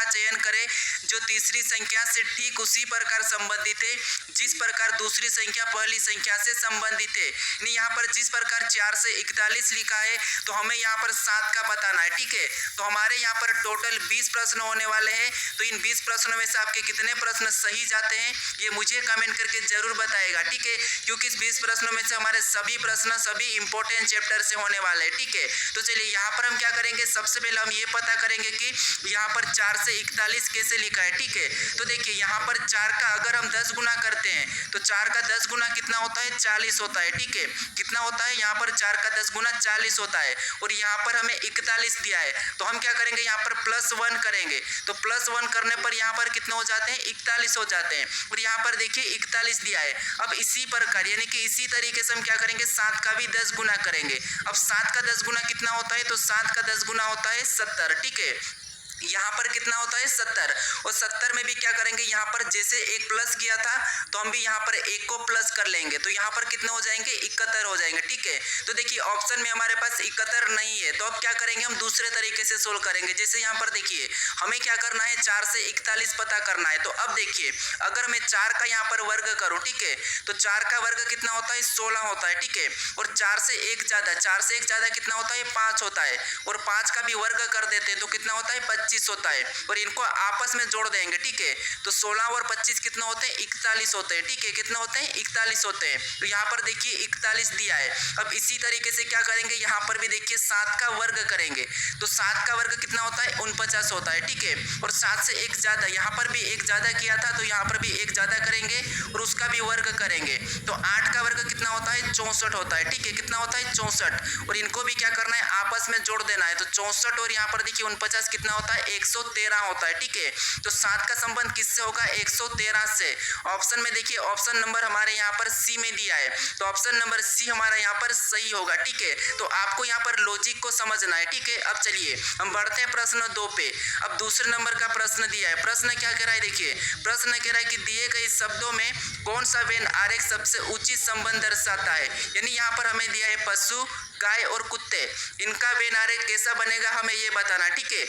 का चयन करें जो तीसरी संख्या से ठीक उसी प्रकार संबंधित है जिस प्रकार दूसरी संख्या पहली संख्या से संबंधित है। यहाँ पर जिस प्रकार 4 से 41 लिखा है तो हमें यहाँ पर 7 का बताना है, ठीक है। तो हमारे यहाँ पर टोटल 20 प्रश्न होने वाले हैं। तो इन 20 प्रश्नों में से आपके कितने प्रश्न सही जाते हैं ये मुझे कमेंट करके जरूर बताएगा, ठीक है, क्योंकि इस 20 प्रश्नों में से हमारे सभी प्रश्न सभी इंपॉर्टेंट चैप्टर से होने वाले हैं, ठीक है। तो चलिए यहाँ पर हम क्या करेंगे, सबसे पहले हम ये पता करेंगे कि यहाँ पर 4 से 41 कैसे लिखा है, ठीक है। तो देखिए यहाँ पर 4 का अगर हम 10 गुना करते हैं तो 4 का 10 गुना कितना होता है, 40 होता है, ठीक है। कितना होता है यहाँ पर 4 का 10 गुना 40 होता है और यहाँ पर हमें 41 दिया है। तो हम क्या करेंगे यहाँ पर +1 करेंगे। तो +1 करने पर यहाँ पर कितने हो जाते हैं, 41 हो जाते हैं और यहाँ पर देखिए 41 दिया है। अब इसी प्रकार यानी कि इसी तरीके से हम क्या करेंगे, 7 का भी 10 गुना करेंगे। अब 7 का 10 गुना कितना होता है, तो 7 का 10 गुना होता है 70, ठीक है। यहाँ पर कितना होता है 70 और 70 में भी क्या करेंगे, यहाँ पर जैसे एक प्लस किया था तो हम भी यहाँ पर एक को प्लस कर लेंगे। तो यहाँ पर कितने हो जाएंगे, 71 हो जाएंगे, ठीक है। तो देखिए ऑप्शन में हमारे पास 71 नहीं है तो अब क्या करेंगे, हम दूसरे तरीके से सोल्व करेंगे। जैसे यहाँ पर देखिए हमें क्या करना है, 4 से 41 पता करना है। तो अब देखिए अगर मैं 4 का यहाँ पर वर्ग करूँ, ठीक है, तो 4 का वर्ग कितना होता है, 16 होता है, ठीक है। और 4 से 1 ज़्यादा कितना होता है, 5 होता है और 5 का भी वर्ग कर देते हैं तो कितना होता है, 25 होता है और इनको आपस में जोड़ देंगे, ठीक है। तो 16 और 25 कितना होते हैं, 41 होते हैं, ठीक है। कितना होते हैं, 41 होते हैं। तो यहाँ पर देखिए 41 दिया है। अब इसी तरीके से क्या करेंगे, यहाँ पर भी देखिए 7 का वर्ग करेंगे। तो 7 का वर्ग कितना होता है, 49 होता है, ठीक है। और 7 से 1 ज़्यादा, यहाँ पर भी 1 ज़्यादा किया था तो यहाँ पर भी 1 ज़्यादा करेंगे और उसका भी वर्ग करेंगे। तो 8 का वर्ग कितना होता है, 64 होता है, ठीक है। कितना होता है, 64 और इनको भी क्या करना है, आपस में जोड़ देना है। तो 64 और यहाँ पर देखिए 49 कितना होता है, 113 होता है, ठीक है। तो 7 का संबंध किससे होगा, 113 से। ऑप्शन में देखिए ऑप्शन नंबर हमारे यहाँ पर सी में दिया है तो ऑप्शन नंबर सी हमारा यहाँ पर सही होगा, ठीक है। तो आपको यहाँ पर लॉजिक को समझना है, ठीक है। अब चलिए हम बढ़ते हैं प्रश्न 2 पे। अब दूसरे नंबर का प्रश्न दिया है। प्रश्न क्या कह रहा है, देखिए प्रश्न कह रहा है कि दिए गए शब्दों में कौन सा वेन आरेख सबसे उचित संबंध दर्शाता है। यानी यहाँ पर हमें दिया है पशु, गाय और कुत्ते, इनका वेन आरेख कैसा बनेगा हमें ये बताना, ठीक है।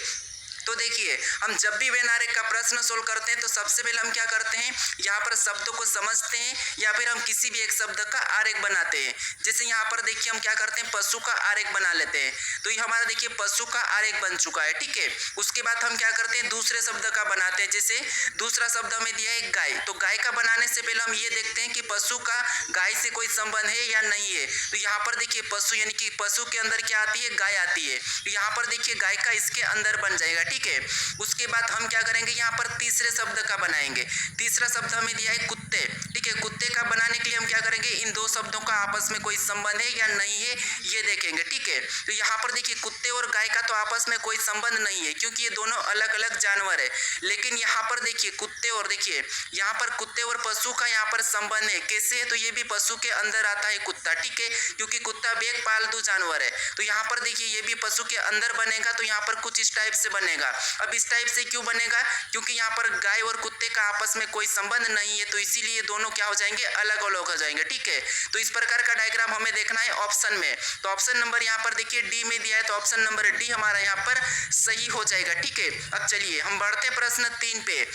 तो देखिए हम जब भी वेन आरेख का प्रश्न सोल्व करते हैं तो सबसे पहले हम क्या करते हैं, यहाँ पर शब्दों को समझते हैं या फिर हम किसी भी एक शब्द का आरेख बनाते हैं। जैसे यहाँ पर देखिए हम क्या करते हैं, पशु का आरेख बना लेते हैं। तो ये हमारा देखिए पशु का आरेख बन चुका है, ठीक है। उसके बाद हम क्या करते हैं, दूसरे शब्द का बनाते हैं। जैसे दूसरा शब्द हमें दिया है गाय, तो गाय का बनाने से पहले हम ये देखते हैं कि पशु का गाय से कोई संबंध है या नहीं है। तो यहाँ पर देखिए पशु यानी कि पशु के अंदर क्या आती है, गाय आती है। तो यहाँ पर देखिए गाय का इसके अंदर बन जाएगा, ठीक है। उसके बाद हम क्या करेंगे, यहाँ पर तीसरे शब्द का बनाएंगे। तीसरा शब्द हमें दिया है कुत्ते, ठीक है। कुत्ते का बनाने के लिए हम क्या करेंगे, इन दो शब्दों का आपस में कोई संबंध है या नहीं है ये देखेंगे, ठीक है। तो यहाँ पर देखिए कुत्ते और गाय का तो आपस में कोई संबंध नहीं है क्योंकि ये दोनों अलग अलग जानवर है। लेकिन यहाँ पर देखिए कुत्ते और देखिए यहाँ पर कुत्ते और पशु का यहाँ पर संबंध है। कैसे है, तो ये भी पशु के अंदर आता है कुत्ता, ठीक है, क्योंकि कुत्ता भी एक पालतू जानवर है। तो यहाँ पर देखिए ये भी पशु के अंदर बनेगा तो यहाँ पर कुछ इस टाइप से बनेगा। अब इस टाइप से क्यों बनेगा, क्योंकि यहाँ पर गाय और कुत्ते का आपस में कोई संबंध नहीं है तो इसीलिए दोनों क्या हो जाएंगे, अलग अलग हो जाएंगे, ठीक है। तो इस प्रकार का डायग्राम हमें देखना है ऑप्शन में। तो ऑप्शन नंबर यहाँ पर देखिए डी में दिया है तो ऑप्शन नंबर डी हमारा यहाँ पर सही हो जाएगा, ठीक है। अब चलिए हम बढ़ते प्रश्न 3 पे।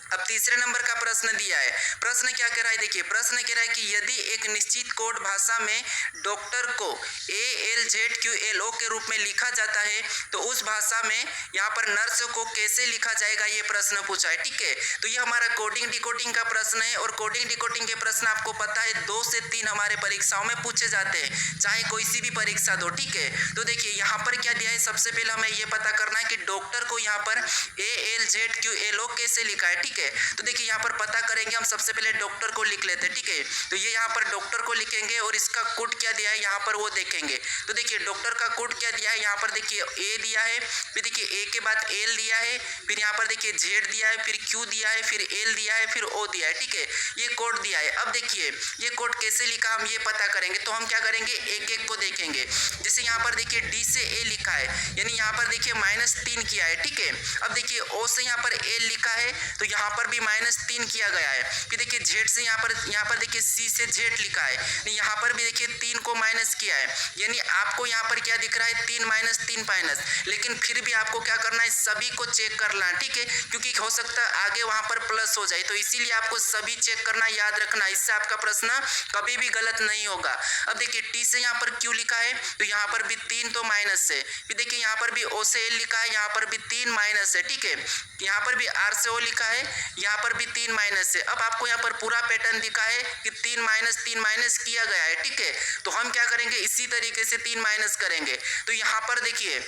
अब तीसरे नंबर का प्रश्न दिया है। प्रश्न क्या कह रहा है, देखिए प्रश्न कह रहा है कि यदि एक निश्चित कोड भाषा में डॉक्टर को ALZQLO के रूप में लिखा जाता है तो उस भाषा में यहाँ पर नर्स को कैसे लिखा जाएगा ये प्रश्न पूछा है, ठीक है। तो ये हमारा कोडिंग डिकोडिंग का प्रश्न है और कोडिंग डिकोडिंग के प्रश्न आपको पता है 2 से 3 हमारे परीक्षाओं में पूछे जाते हैं, चाहे कोई सी भी परीक्षा दो, ठीक है। तो देखिए यहाँ पर क्या दिया है, सबसे पहले हमें ये पता करना है कि डॉक्टर को यहाँ पर ALZQLO कैसे लिखा है, ठीक है। तो देखिए यहाँ पर पता करेंगे हम, सबसे पहले डॉक्टर को लिख लेते हैं, ठीक है। तो ये यहाँ पर डॉक्टर को लिखेंगे और इसका कोड क्या दिया है यहाँ पर वो देखेंगे। तो देखिए डॉक्टर का कोड क्या दिया है, यहाँ पर देखिए A दिया है, फिर देखिए A के बाद L दिया है, फिर यहाँ पर देखिए Z दिया है, फिर Q दिया है, फिर L दिया है, फिर O दिया है, ठीक है। ये कोड दिया है। अब देखिए ये कोड कैसे लिखा हम ये पता करेंगे। तो हम क्या करेंगे, एक एक को देखेंगे। जैसे यहाँ पर देखिए D से A लिखा है यानी यहाँ पर देखिए -3 किया है, ठीक है। अब देखिए O से यहाँ पर L लिखा है तो यहाँ यहाँ पर भी -3 किया गया है। फिर देखिए जेड से यहाँ पर देखिए सी से जेड लिखा है, यहाँ पर भी देखिए 3 को माइनस किया है, यानी आपको यहाँ पर क्या दिख रहा है 3 माइनस 3 माइनस, लेकिन फिर भी आपको क्या करना है सभी को चेक करना है, ठीक है, क्योंकि हो सकता है आगे वहाँ पर प्लस हो जाए, तो इसीलिए आपको सभी चेक करना याद रखना, इससे आपका प्रश्न कभी भी गलत नहीं होगा। अब देखिए टी से यहाँ पर क्यू लिखा है, तो यहाँ पर भी 3 तो माइनस है, फिर देखिए यहाँ पर भी ओ से एल लिखा है, यहाँ पर भी 3 माइनस है, ठीक है, यहाँ पर भी आर से ओ लिखा है, यहाँ पर भी 3 माइनस है। अब आपको यहाँ पर पूरा पैटर्न दिखा है कि 3 माइनस किया गया है, ठीक है, तो हम क्या करेंगे इसी तरीके से 3 माइनस करेंगे। तो यहाँ पर देखिए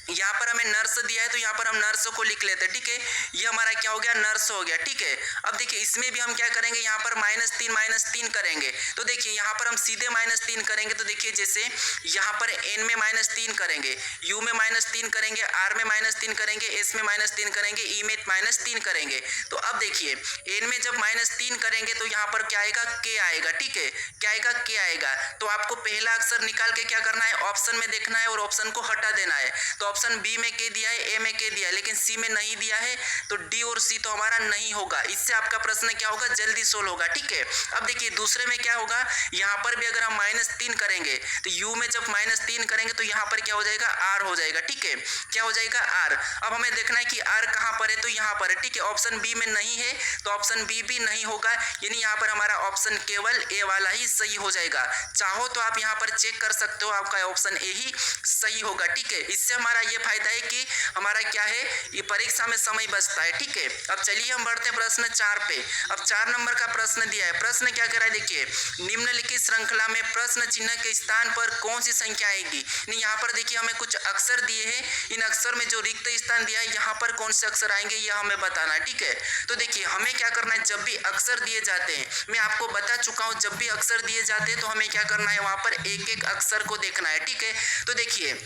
यहाँ पर हमें नर्स दिया है, तो यहाँ पर हम नर्स को लिख लेते हैं, ठीक है, ये हमारा क्या हो गया नर्स हो गया, ठीक है। अब देखिए इसमें भी हम क्या करेंगे यहाँ पर -3 करेंगे, तो देखिए यहाँ पर हम सीधे -3 करेंगे, तो देखिए जैसे यहाँ पर एन में -3 करेंगे, यू में -3 करेंगे, आर में -3 करेंगे, एस में -3 करेंगे, ई में -3 करेंगे। तो अब देखिए एन में जब -3 करेंगे तो यहाँ पर क्या आएगा के आएगा, ठीक है, क्या आएगा के आएगा। तो आपको पहला अक्षर निकाल के क्या करना है ऑप्शन में देखना है और ऑप्शन को हटा देना है। तो ऑप्शन बी में के दिया है, ए में के दिया है, लेकिन सी में नहीं दिया है, तो डी और सी तो हमारा नहीं होगा। इससे आपका प्रश्न क्या होगा जल्दी सोल्व होगा, ठीक है। अब देखिए दूसरे में क्या होगा, यहाँ पर भी अगर हम -3 करेंगे तो यू में जब -3 करेंगे तो यहाँ पर क्या हो जाएगा आर हो जाएगा, ठीक है, क्या हो जाएगा आर। अब हमें देखना है कि आर कहाँ पर है, तो यहाँ पर है, ठीक है, ऑप्शन बी में नहीं है तो ऑप्शन बी भी नहीं होगा, यानी यहाँ पर हमारा ऑप्शन केवल ए वाला ही सही हो जाएगा। चाहो तो आप यहाँ पर चेक कर सकते हो, आपका ऑप्शन ए ही सही होगा, ठीक है। इससे हमारा ये फायदा है कि हमारा क्या है ये परीक्षा में समय बचता है, ठीक है। अब चलिए हम बढ़ते हैं प्रश्न 4 पे। अब 4 नंबर का प्रश्न दिया है, प्रश्न क्या कह रहा है देखिए, निम्नलिखित श्रृंखला में प्रश्न चिन्ह के स्थान पर कौन सी संख्या आएगी। यहाँ पर देखिए हमें कुछ अक्षर दिए हैं, इन अक्षर में जो रिक्त स्थान दिया है यहाँ पर कौन से अक्षर आएंगे यह हमें बताना है, ठीक है। तो देखिए हमें क्या करना है, जब भी अक्षर दिए जाते हैं, मैं आपको बता चुका हूँ, जब भी अक्षर दिए जाते हैं तो हमें क्या करना है वहाँ पर एक एक अक्षर को देखना है, ठीक है। तो देखिए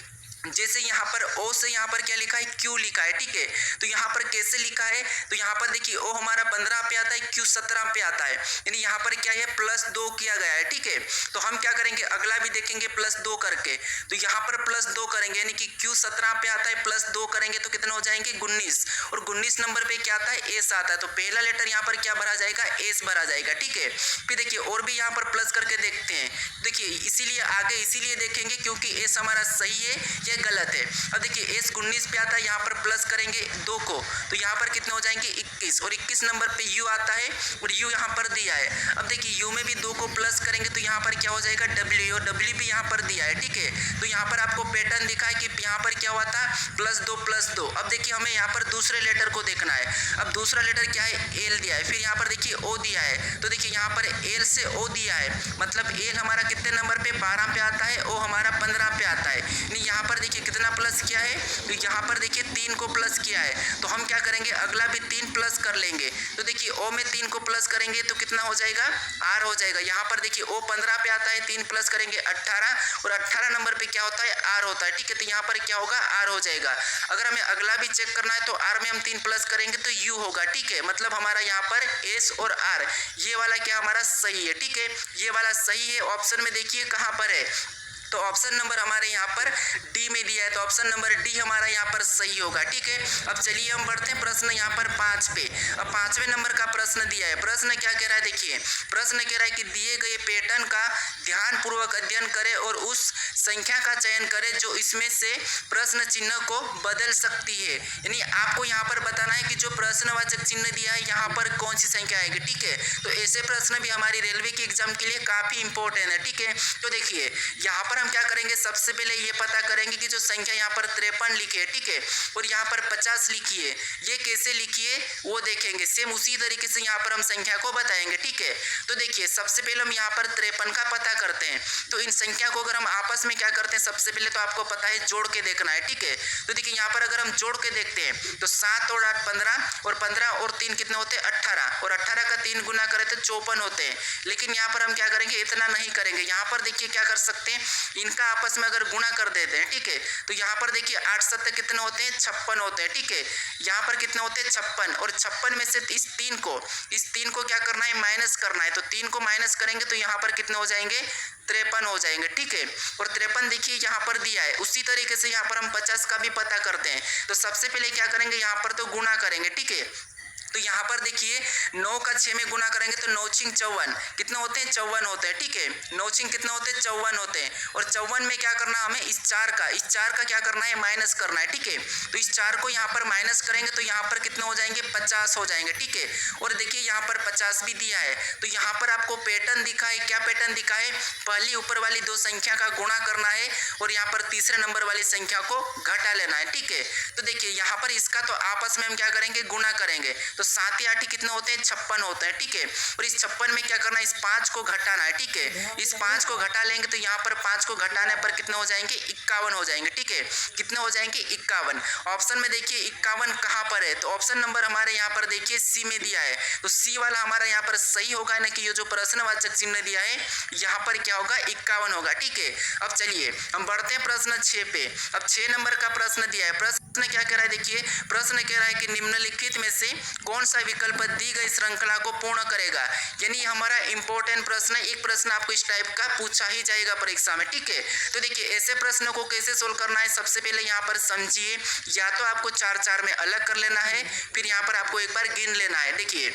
जैसे यहाँ पर ओ से यहाँ पर क्या लिखा है क्यू लिखा है, ठीक है, तो यहाँ पर कैसे लिखा है, तो यहाँ पर देखिए ओ हमारा 15 पे आता है, क्यू 17 पे आता है, यानी यहाँ पर क्या है +2 किया गया है, ठीक है। तो हम क्या करेंगे अगला भी देखेंगे +2 करके, तो यहाँ पर +2 करेंगे, यानी कि क्यू 17 पे आता है, +2 करेंगे तो कितना हो जाएंगे 19, और 19 नंबर पे क्या आता है एस आता है, तो पहला लेटर यहाँ पर क्या भरा जाएगा एस भरा जाएगा, ठीक है। फिर देखिए और भी यहाँ पर प्लस करके देखते हैं, देखिए इसीलिए आगे इसीलिए देखेंगे क्योंकि एस हमारा सही है ये गलत है। अब देखिए एस 19 पे आता है, यहाँ पर प्लस करेंगे 2 को, तो यहाँ पर कितने हो जाएंगे 21, और 21 नंबर पे यू आता है और यू यहाँ पर दिया है। अब देखिए यू में भी 2 को प्लस करेंगे तो यहाँ पर क्या हो जाएगा डब्ल्यू, और डब्ल्यू भी यहाँ पर दिया है, ठीक है। तो यहाँ पर आपको पैटर्न दिखा है कि यहाँ पर क्या हुआ था +2 अब देखिए हमें यहाँ पर दूसरे लेटर को देखना है। अब दूसरा लेटर क्या है एल दिया है, फिर यहाँ पर देखिए ओ दिया है, तो देखिए यहाँ पर एल से ओ दिया है, मतलब एल हमारा कितने नंबर पे 12 पे आता है, ओ हमारा 15 पे आता है, यानी यहाँ पर देखिए कितना प्लस किया है, तो यहाँ पर देखिए 3 को प्लस किया है, तो हम क्या करेंगे अगला भी 3 प्लस कर लेंगे, तो देखिए ओ में 3 को प्लस करेंगे तो कितना हो जाएगा आर हो जाएगा। यहाँ पर देखिए ओ 15 पे आता है, 3 प्लस करेंगे 18, और 18 नंबर पे क्या होता है आर होता है, ठीक है। तो यहाँ पर क्या होगा आर हो जाएगा। अगर हमें अगला भी चेक करना है तो आर में हम 3 प्लस करेंगे तो यू होगा, ठीक है, मतलब हमारा यहाँ पर एस और आर ये वाला क्या हमारा सही है, ठीक है, ये वाला सही है। ऑप्शन में देखिए कहाँ पर है, तो ऑप्शन नंबर हमारे यहाँ पर डी में दिया है, तो ऑप्शन नंबर डी हमारा यहाँ पर सही होगा, ठीक है। अब चलिए हम बढ़ते हैं प्रश्न यहाँ पर 5 पे। अब 5वें नंबर का प्रश्न दिया है, प्रश्न क्या कह रहा है देखिए, प्रश्न कह रहा है कि दिए गए पैटर्न का ध्यानपूर्वक अध्ययन करें और उस संख्या का चयन करें जो इसमें से प्रश्न चिन्ह को बदल सकती है, यानी आपको यहाँ पर बताना है कि जो प्रश्नवाचक चिन्ह दिया है यहाँ पर कौन सी संख्या आएगी, ठीक है। तो ऐसे प्रश्न भी हमारी रेलवे के एग्जाम के लिए काफी इंपॉर्टेंट है, ठीक है। तो देखिए यहाँ पर हम क्या करेंगे, सबसे पहले ये पता करेंगे कि जो संख्या यहाँ पर 53 लिखी है, ठीक है, और यहाँ पर 50 लिखी है, ये कैसे लिखी है वो देखेंगे। सेम उसी तरीके से यहाँ पर हम संख्या को बताएंगे, ठीक है। तो देखिए सबसे पहले हम यहाँ पर 53 का पता करते हैं, तो इन संख्या को अगर हम आपस में क्या करते हैं, सबसे पहले तो आपको पता है जोड़ के देखना है, ठीक है। तो देखिए यहाँ पर अगर हम जोड़ के देखते हैं तो 7 और 8 15, और 15 और 3 कितने होते हैं 18, और 18 का 3 गुना करें तो 54 होते हैं। लेकिन यहाँ पर हम क्या करेंगे इतना नहीं करेंगे, यहाँ पर देखिए क्या कर सकते हैं, इनका आपस में अगर गुणा कर देते हैं, ठीक है, तो यहाँ पर देखिए 8 7 कितने होते हैं 56 होते हैं, ठीक है। यहाँ पर कितने होते हैं 56, और 56 में से इस 3 को क्या करना है माइनस करना है, तो 3 को माइनस करेंगे तो यहाँ पर कितने हो जाएंगे 53 हो जाएंगे, ठीक है। और 53 देखिए यहाँ पर दिया है, उसी तरीके से यहाँ पर हम 50 का भी पता करते हैं। तो सबसे पहले क्या करेंगे यहाँ पर तो गुणा करेंगे, ठीक है। तो यहाँ पर देखिए 9 का 6 में गुना करेंगे तो 9 छिंग 54, कितने होते हैं 54 होते हैं, ठीक है। 9 छिंग कितने होते हैं 54 होते हैं। और 54 में क्या करना हमें, इस 4 का क्या करना है, माइनस करना है, ठीक है। तो इस 4 को यहाँ पर माइनस करेंगे तो यहाँ पर कितने हो जाएंगे 50 हो जाएंगे, ठीक है। और देखिए यहाँ पर 50 भी दिया है। तो यहाँ पर आपको पैटर्न दिखा है, क्या पैटर्न दिखा है, पहली ऊपर वाली दो संख्या का गुणा करना है और यहाँ पर तीसरे नंबर वाली संख्या को घटा लेना है, ठीक है। तो देखिए यहाँ पर इसका तो आपस में हम क्या करेंगे, गुणा करेंगे। तो 7 या 8 कितने होते हैं 56 होते हैं, ठीक है। और इस 56 में क्या करना है, इस 5 को घटाना है, ठीक है। इस 5 को घटा लेंगे तो यहाँ पर 5 को घटाने पर कितने हो जाएंगे 51 हो जाएंगे, ठीक है। कितने हो जाएंगे 51। ऑप्शन में देखिए 51 कहाँ पर है, तो ऑप्शन नंबर हमारे यहाँ पर देखिए सी में दिया है। तो सी वाला हमारा यहाँ पर सही होगा ना, कि ये जो प्रश्नवाचक चिन्ह दिया है यहाँ पर क्या होगा 51 होगा, ठीक है। अब चलिए हम बढ़ते हैं प्रश्न 6 पे। अब 6 नंबर का प्रश्न दिया है। प्रश्न क्या कह रहा है, देखिए प्रश्न कह रहा है कि निम्नलिखित में से कौन सा विकल्प दी गई श्रृंखला को पूर्ण करेगा। यानी हमारा इंपॉर्टेंट प्रश्न है, एक प्रश्न आपको इस टाइप का पूछा ही जाएगा परीक्षा में, ठीक है। तो देखिए ऐसे प्रश्नों को कैसे सोल्व करना है, सबसे पहले यहाँ पर समझिए, या तो आपको 4-4 में अलग कर लेना है, फिर यहाँ पर आपको एक बार गिन लेना है। देखिए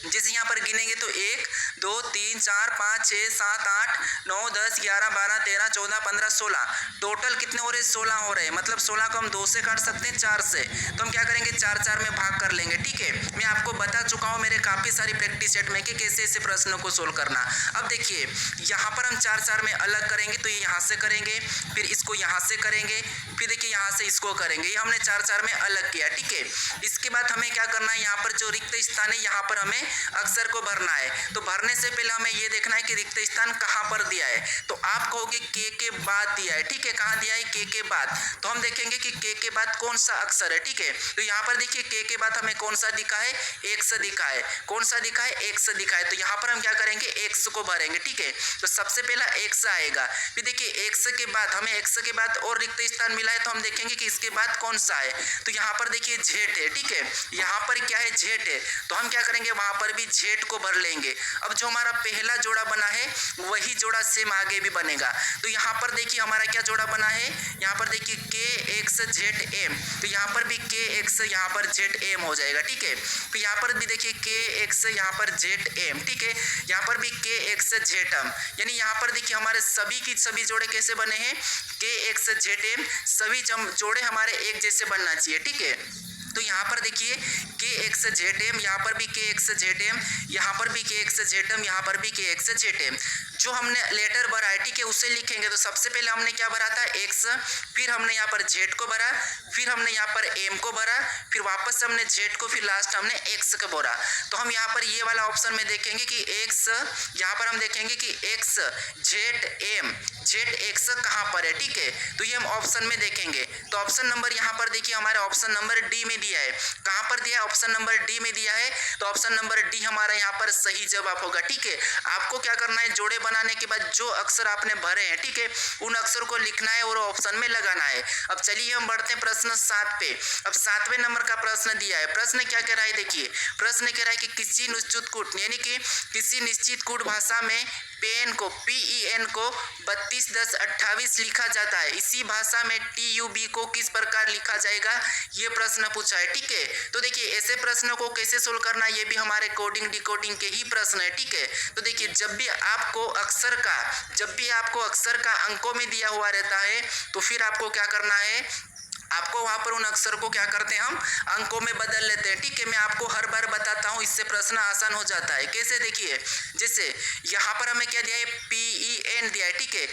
जैसे यहाँ पर गिनेंगे तो 1 2 3 4 5 6 7 8 9 10 11 12 13 14 15 16, टोटल कितने हो रहे 16 हो रहे। मतलब 16 को हम 2 से काट सकते हैं, 4 से, तो हम क्या करेंगे 4-4 में भाग कर लेंगे, ठीक है। मैं आपको बता चुका हूँ मेरे काफ़ी सारी प्रैक्टिस सेट में कि कैसे ऐसे प्रश्नों को सोल्व करना। अब देखिए यहाँ पर हम 4-4 में अलग करेंगे तो ये यहाँ से करेंगे, फिर इसको यहाँ से करेंगे, फिर देखिए यहाँ से इसको करेंगे। ये हमने 4-4 में अलग किया, ठीक है। इसके बाद हमें क्या करना है, यहाँ पर जो रिक्त स्थान है यहाँ पर हमें अक्षर को भरना है। तो भरने से पहले हमें ये देखना है कि रिक्त स्थान कहाँ पर दिया है। तो आप कहोगे के बाद दिया है, ठीक है। कहाँ दिया है, के बाद। तो हम देखेंगे कि के बाद कौन सा अक्षर है, ठीक है। तो यहाँ पर देखिए के बाद हमें कौन सा दिखा है, एक्स दिखा है। कौन सा दिखा है, एक्स दिखा है। तो यहाँ पर हम क्या करेंगे, एक्स को भरेंगे, ठीक है। तो सबसे पहला एक्स आएगा, फिर देखिए एक्स के बाद हमें एक्स के बाद और रिक्त स्थान मिला है, तो हम देखेंगे कि इसके बाद कौन सा है। तो यहाँ पर देखिए जेड है, ठीक है। यहाँ पर क्या है, जेड है। तो हम क्या करेंगे, वहां पर भी जेड को भर लेंगे। अब जो हमारा पहला जोड़ा बना है वही जोड़ा सेम आगे भी बनेगा। तो यहाँ पर देखिए हमारा क्या जोड़ा बना है, यहाँ पर देखिए के एक्स जेड एम, तो यहाँ पर भी के एक्स यहाँ पर जेड एम हो जाएगा, ठीक है। तो यहाँ पर भी देखिए के एक्स यहाँ पर जेड एम, ठीक है। यहाँ पर भी के एक्स जेड एम, यानी यहाँ पर देखिए हमारे सभी की सभी जोड़े कैसे बने हैं, के एक्स जेड एम, सभी जोड़े हमारे एक जैसे बनना चाहिए, ठीक है। तो यहाँ पर देखिए के एक्स जेड एम, यहाँ पर भी के एक्स जेड एम, यहाँ पर भी के एक्स जेड एम, यहाँ पर भी के एक्स जेड एम। जो हमने लेटर भरा है, ठीक है, उसे लिखेंगे। तो सबसे पहले हमने क्या भरा था, एक्स, फिर हमने यहाँ पर जेड को भरा, फिर हमने यहाँ पर एम को भरा, फिर वापस हमने जेड को, फिर लास्ट हमने एक्स को भरा। तो हम यहाँ पर ये वाला ऑप्शन में देखेंगे कि एक्स, यहाँ पर हम देखेंगे कि X Z M Z X कहाँ पर है, ठीक है। तो ये हम ऑप्शन में देखेंगे। तो ऑप्शन नंबर यहाँ पर देखिए हमारे ऑप्शन नंबर डी में दिया है। कहाँ पर दिया है, ऑप्शन नंबर डी में दिया है। तो ऑप्शन नंबर डी हमारा यहाँ पर सही जवाब होगा, ठीक है। आपको क्या करना है, जोड़े बनाने के बाद जो अक्षर आपने भरे हैं, ठीक है, उन अक्षर को लिखना है और ऑप्शन में लगाना है। अब चलिए हम बढ़ते हैं प्रश्न 7 पे। अब 7वें नंबर का प्रश्न दिया है। प्रश्न क्या कह रहा है, देखिए प्रश्न कह रहा है कि किसी निश्चित कूट, यानी कि किसी निश्चित कूट भाषा में पेन को PEN को 32 10 28 लिखा जाता है। इसी भाषा में TUB को किस प्रकार लिखा जाएगा, ये प्रश्न पूछा है, ठीक है। तो देखिए ऐसे प्रश्नों को कैसे सोल्व करना है, ये भी हमारे कोडिंग डिकोडिंग के ही प्रश्न है, ठीक है। तो देखिए जब भी आपको अक्षर का अंकों में दिया हुआ रहता है, तो फिर आपको क्या करना है, आपको वहां पर उन अक्षर को क्या करते हैं, हम अंकों में बदल लेते हैं, ठीक है। मैं आपको हर बार बताता हूं, इससे प्रश्न आसान हो जाता है। कैसे, देखिए जैसे यहाँ पर हमें क्या दिया है, PEN दिया है, ठीक है।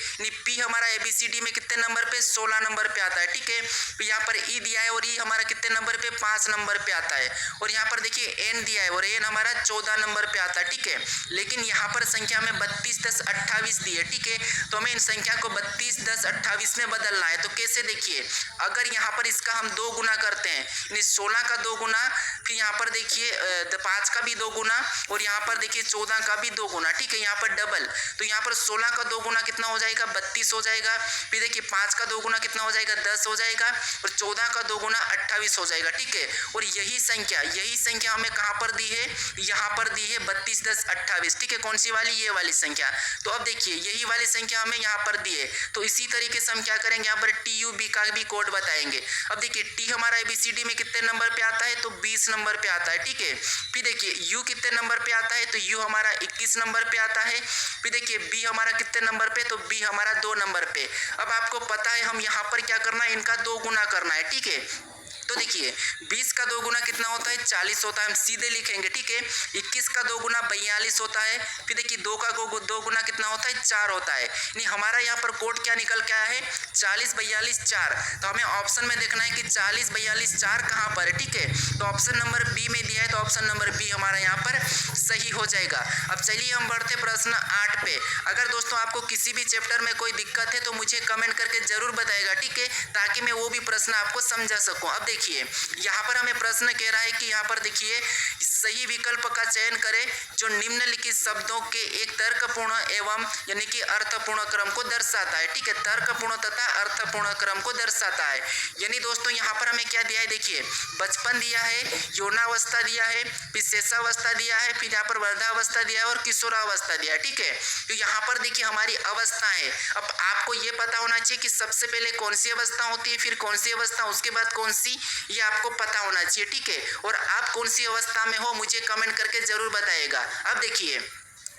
पी हमारा ABCD में कितने नंबर पे, 16 नंबर पे आता है, ठीक है। तो यहाँ पर E दिया है और E हमारा कितने नंबर पे, 5 नंबर पे आता है। और यहाँ पर देखिए N दिया है और N हमारा 14 नंबर पे आता है, ठीक है। लेकिन यहाँ पर संख्या में 32 10 28 दी है, ठीक है। तो हमें इन संख्या को 32 10 28 में बदलना है। तो कैसे, देखिए अगर यहाँ पर इसका हम 2 गुना करते हैं, 16 का 2 गुना, फिर यहाँ पर देखिए 5 5 का भी 2 गुना और यहाँ पर देखिए 14 का भी 2 गुना, ठीक है, यहाँ पर डबल। तो यहाँ पर 16 का 2 गुना कितना हो जाएगा, 32 हो जाएगा। फिर देखिए 5 का 2 गुना कितना हो जाएगा, 10 हो जाएगा और 14 का 2 गुना 28 हो जाएगा, ठीक है। और यही संख्या हमें कहाँ पर दी है, यहाँ पर दी है 32 10 28, ठीक है। कौन सी वाली, ये वाली संख्या। तो अब देखिए यही वाली संख्या हमें यहाँ पर दी है, तो इसी तरीके से हम क्या करेंगे, यहाँ पर TUB का भी कोड बताएंगे। अब देखिए टी हमारा ABCD में कितने नंबर पे आता है, तो 20 नंबर पे आता है, ठीक है। फिर देखिए U कितने नंबर पे आता है, तो U हमारा 21 नंबर पे आता है। फिर देखिए B हमारा कितने नंबर पे, तो B हमारा 2 नंबर पे। अब आपको पता है हम यहाँ पर क्या करना है, इनका 2 गुना करना है, ठीक है। तो देखिए 20 का 2 गुना कितना होता है, 40 होता है, हम सीधे लिखेंगे, ठीक है। 21 का 2 गुना 42 होता है। फिर देखिए 2 का 2 गुना कितना होता है, 4 होता है। नहीं, हमारा यहाँ पर कोड क्या निकल के आया है, 40 42 4। तो हमें ऑप्शन में देखना है कि 40 42 4 कहाँ पर है, ठीक है। तो ऑप्शन नंबर बी में दिया है, तो ऑप्शन नंबर बी हमारा यहाँ पर सही हो जाएगा। अब चलिए हम बढ़ते प्रश्न 8 पे। अगर दोस्तों आपको किसी भी चैप्टर में कोई दिक्कत है तो मुझे कमेंट करके जरूर बताएगा, ठीक है, ताकि मैं वो भी प्रश्न आपको समझा सकूं। अब देखिए यहाँ पर हमें प्रश्न कह रहा है कि यहाँ पर देखिए सही विकल्प का चयन करें जो निम्नलिखित शब्दों के एक तर्कपूर्ण एवं यानी कि अर्थपूर्ण क्रम को दर्शाता है, ठीक है। तर्कपूर्ण तथा अर्थपूर्ण क्रम को दर्शाता है। यानी दोस्तों यहाँ पर हमें क्या दिया है, देखिए बचपन दिया है, यौनावस्था दिया है, फिर शेषावस्था दिया है, फिर यहाँ पर वृद्धावस्था दिया है और किशोरावस्था दिया है, ठीक है। तो यहाँ पर देखिए हमारी अवस्था है। अब आपको ये पता होना चाहिए कि सबसे पहले कौन सी अवस्था होती है, फिर कौन सी अवस्था, उसके बाद कौन सी, ये आपको पता होना चाहिए, ठीक है। और आप कौन सी अवस्था में हो मुझे कमेंट करके जरूर बताइएगा। अब देखिए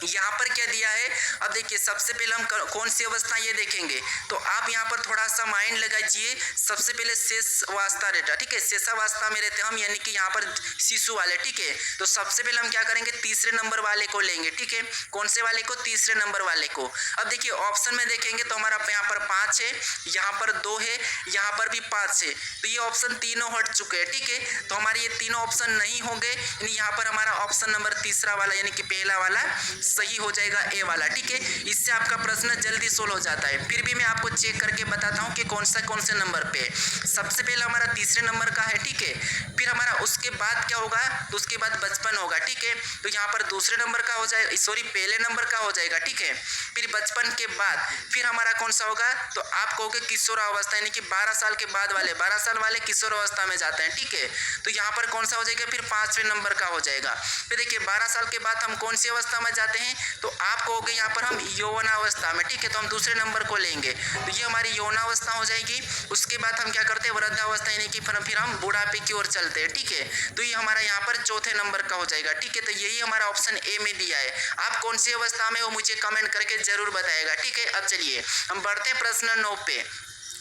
यहाँ पर क्या दिया है, अब देखिए सबसे पहले हम कौन सी अवस्था ये देखेंगे, तो आप यहाँ पर थोड़ा सा माइंड लगाइए। सबसे पहले शेषावस्था रहता, ठीक है, शेषावस्था में रहते हम, यानी कि यहाँ पर शिशु वाले, ठीक है। तो सबसे पहले हम क्या करेंगे, तीसरे नंबर वाले को लेंगे, ठीक है। कौन से वाले को, तीसरे नंबर वाले को। अब देखिए ऑप्शन में देखेंगे तो हमारा यहाँ पर 5 है, यहाँ पर 2 है, यहाँ पर भी 5 है। तो ये ऑप्शन तीनों हट चुके हैं, ठीक है। तो हमारे ये तीनों ऑप्शन नहीं होंगे, यानी यहाँ पर हमारा ऑप्शन नंबर तीसरा वाला यानी कि पहला वाला सही हो जाएगा, ए वाला, ठीक है। इससे आपका प्रश्न जल्दी सोल्व हो जाता है। फिर भी मैं आपको चेक करके बताता हूँ कि कौन से नंबर पे। सबसे पहले हमारा तीसरे नंबर का है, ठीक है। फिर हमारा उसके बाद क्या होगा, तो उसके बाद बचपन होगा, ठीक है। तो यहाँ पर दूसरे नंबर का हो जाएगा, सॉरी पहले नंबर का हो जाएगा, ठीक है। फिर बचपन के बाद फिर हमारा कौन सा होगा, तो आप कहोगे किशोरावस्था, यानी कि 12 साल के बाद वाले, 12 साल वाले किशोरावस्था में जाते हैं, ठीक है। तो यहाँ पर कौन सा हो जाएगा, फिर 5वें नंबर का हो जाएगा। फिर देखिए 12 साल के बाद हम कौन सी अवस्था में जाते हैं, तो आप कहोगे यहाँ पर हम यौवनावस्था में, ठीक है। तो हम दूसरे नंबर को लेंगे, तो ये हमारी यौवनावस्था हो जाएगी। उसके बाद हम क्या करते हैं, वृद्धावस्था, यानी कि फिर हम बुढ़ापे की ओर चलते हैं, ठीक है। तो ये हमारा यहाँ पर चौथे नंबर का हो जाएगा, ठीक है। तो यही हमारा ऑप्शन ए में दिया है। आप कौन सी अवस्था में हो मुझे कमेंट करके जरूर बताएगा, ठीक है। अब चलिए हम बढ़ते हैं प्रश्न 9 पे।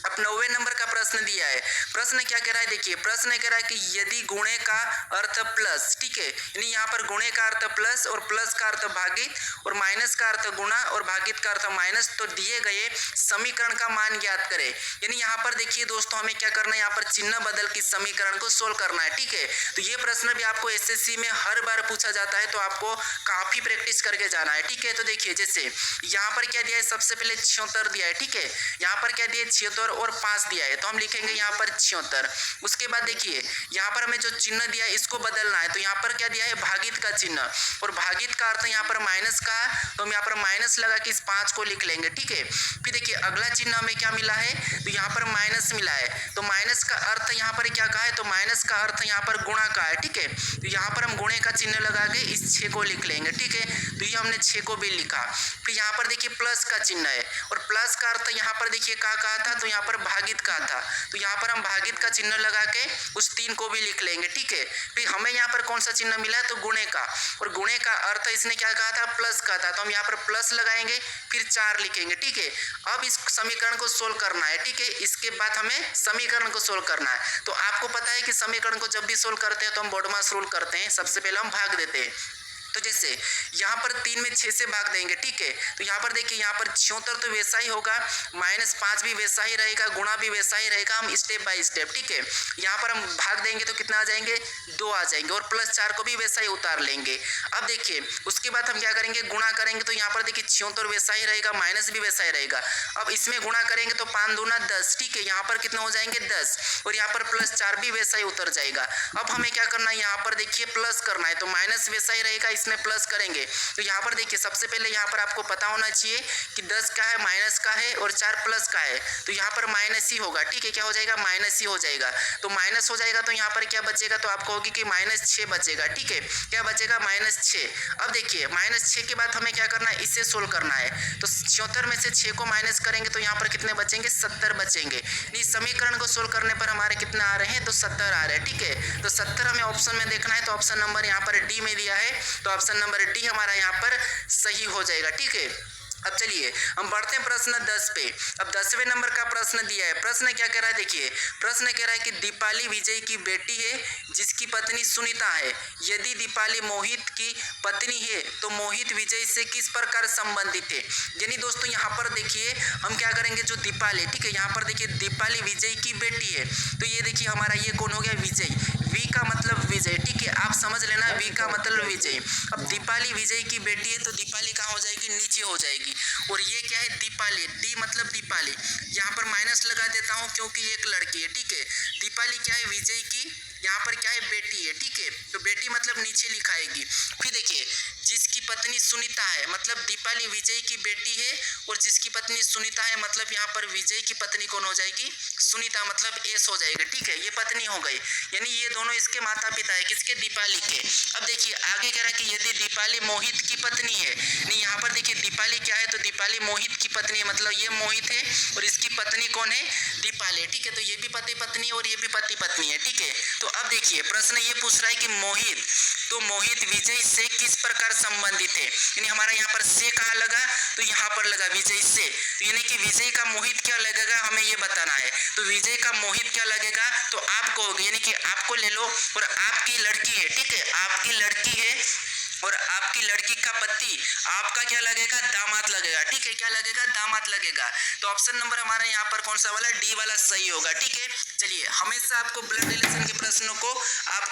अब 9वें नंबर का प्रश्न दिया है। प्रश्न क्या कह रहा है, देखिए प्रश्न कह रहा है कि यदि गुणे का अर्थ प्लस, ठीक है, यानी यहाँ पर गुणे का अर्थ प्लस और प्लस का अर्थ भागित और माइनस का अर्थ गुणा और भागित का अर्थ माइनस, तो दिए गए समीकरण का मान ज्ञात करें। यानी यहाँ पर देखिए दोस्तों हमें क्या करना है, यहाँ पर चिन्ह बदल के समीकरण को सोल्व करना है, ठीक है। तो ये प्रश्न भी आपको SSC में हर बार पूछा जाता है, तो आपको काफी प्रैक्टिस करके जाना है, ठीक है। तो देखिए जैसे यहाँ पर क्या दिया है, सबसे पहले 76 दिया है, ठीक है। यहाँ पर क्या दिया है, 76 और 5 दिया है, तो हम लिखेंगे यहाँ पर 76। उसके बाद देखिए यहाँ पर हमें जो चिन्ह दिया है इसको बदलना है, तो यहाँ पर क्या दिया है, भागित का चिन्ह, और भागित का अर्थ यहाँ पर माइनस का, तो हम यहाँ पर माइनस लगा के इस 5 को लिख लेंगे, ठीक है। फिर देखिए अगला चिन्ह हमें क्या मिला है, तो यहाँ पर माइनस मिला है, तो माइनस का अर्थ यहाँ पर क्या कहा है, तो माइनस का अर्थ यहाँ पर गुणा का है, ठीक है। तो यहाँ पर हम गुणे का चिन्ह लगा के इस 6 को लिख लेंगे, ठीक है। तो ये हमने 6 को भी लिखा। फिर यहाँ पर देखिए प्लस का चिन्ह है, और प्लस का अर्थ यहाँ पर देखिए क्या कहा था, तो यहाँ पर भागित का था, तो यहाँ पर हम भागित का चिन्ह लगा के उस 3 को भी लिख लेंगे, ठीक है। फिर हमें यहाँ पर कौन सा चिन्ह मिला है, तो गुणे का, और गुणे का अर्थ इसने क्या कहा था, प्लस का था, तो हम यहाँ पर प्लस लगाएंगे, फिर 4 लिखेंगे, ठीक है। अब इस समीकरण को सोल्व करना है, ठीक है। इसके बाद हमें समीकरण को सोल्व करना है। तो आपको पता है कि समीकरण को जब भी सोल्व करते हैं तो हम बोडमास रूल करते हैं, सबसे पहले हम भाग देते हैं। तो जैसे यहाँ पर 3 में 6 से भाग देंगे, ठीक है। तो यहाँ पर देखिए, यहाँ पर 76 तो वैसा ही होगा, -5 भी वैसा ही रहेगा, गुणा भी वैसा ही रहेगा, हम स्टेप बाय स्टेप, ठीक है। यहाँ पर हम भाग देंगे तो कितना आ जाएंगे, 2 आ जाएंगे, और +4 को भी वैसा ही उतार लेंगे। अब देखिए उसके बाद हम क्या करेंगे, गुणा करेंगे, तो यहाँ पर देखिए 76 वैसा ही रहेगा, माइनस भी वैसा ही रहेगा। अब इसमें गुणा करेंगे तो 5 दूना 10, ठीक है। यहाँ पर कितना हो जाएंगे 10, और यहाँ पर +4 भी वैसा ही उतर जाएगा। अब हमें क्या करना है, यहाँ पर देखिए प्लस करना है, तो माइनस वैसा ही रहेगा, इसमें प्लस करेंगे। तो यहाँ पर देखिए सबसे पहले यहाँ पर आपको पता होना चाहिए कि 10 का है, माइनस का है, और 4 प्लस का है, तो यहाँ पर माइनस ही होगा, ठीक है। क्या हो जाएगा, माइनस ही हो जाएगा। तो माइनस हो जाएगा तो यहाँ पर क्या बचेगा, तो आपको होगी कि -6 बचेगा, ठीक है। क्या बचेगा, -6। अब देखिए -6 के बाद हमें क्या करना है, इसे सोल्व करना है। तो 76 में से 6 को माइनस करेंगे तो यहाँ पर कितने बचेंगे, 70 बचेंगे। इस समीकरण को सोल्व करने पर हमारे कितना आ रहे हैं, तो 70 आ रहे हैं, ठीक है। तो 70 हमें ऑप्शन में देखना है, तो ऑप्शन नंबर यहाँ पर डी में दिया है, तो ऑप्शन नंबर डी हमारा यहाँ पर सही हो जाएगा, ठीक है। अब चलिए हम बढ़ते हैं प्रश्न 10 पे। अब 10वें नंबर का प्रश्न दिया है। प्रश्न क्या कह रहा है, देखिए प्रश्न कह रहा है कि दीपाली विजय की बेटी है जिसकी पत्नी सुनीता है। यदि दीपाली मोहित की पत्नी है तो मोहित विजय से किस प्रकार संबंधित है। यानी दोस्तों यहाँ पर देखिए हम क्या करेंगे, जो दीपाली, ठीक है, यहाँ पर देखिए दीपाली विजय की बेटी है, तो ये देखिए हमारा ये कौन हो गया, विजय। वी का मतलब विजय, ठीक है, आप समझ लेना, वी का मतलब विजय। अब दीपाली विजय की बेटी है तो दीपाली कहाँ हो जाएगी, नीचे हो जाएगी। और ये क्या है, दीपाली, डी मतलब दीपाली, यहाँ पर माइनस लगा देता हूँ क्योंकि एक लड़की है, ठीक है। दीपाली क्या है, विजय की यहाँ पर क्या है, बेटी है, ठीक है। तो बेटी मतलब नीचे लिखाएगी। फिर देखिए जिसकी पत्नी सुनीता है, मतलब दीपाली विजय की बेटी है, और जिसकी पत्नी सुनीता है मतलब यहाँ पर विजय की पत्नी कौन हो जाएगी, सुनीता, मतलब एस हो जाएगा, ठीक है। ये पत्नी हो गई, यानी ये दोनों इसके माता पिता है, किसके, दीपाली के। अब देखिए आगे कह रहा है कि यदि दीपाली मोहित की पत्नी है, नहीं यहाँ पर देखिए दीपाली क्या है, तो दीपाली मोहित की पत्नी है, मतलब ये मोहित है और इसकी पत्नी कौन है, दीपाली, ठीक है। तो ये भी पति पत्नी और ये भी पति पत्नी है, ठीक है। तो अब देखिए प्रश्न ये पूछ रहा है कि मोहित विजय से किस प्रकार संबंधित है। यानी हमारा यहाँ पर से कहाँ लगा, तो यहाँ पर लगा विजय से, तो यानी कि विजय का मोहित क्या लगेगा, हमें ये बताना है। तो विजय का मोहित क्या लगेगा, तो आपको होगा, यानी कि आपको ले लो, और आपकी लड़की है, ठीक है, आपकी लड़की है, और आपकी लड़की का पति आपका क्या लगेगा, दामाद लगेगा, ठीक है। क्या लगेगा, दामाद लगेगा। तो ऑप्शन नंबर हमारा यहाँ पर कौन सा वाला, डी वाला सही होगा, ठीक है। चलिए हमेशा आपको ब्लड रिलेशन के प्रश्नों को आपको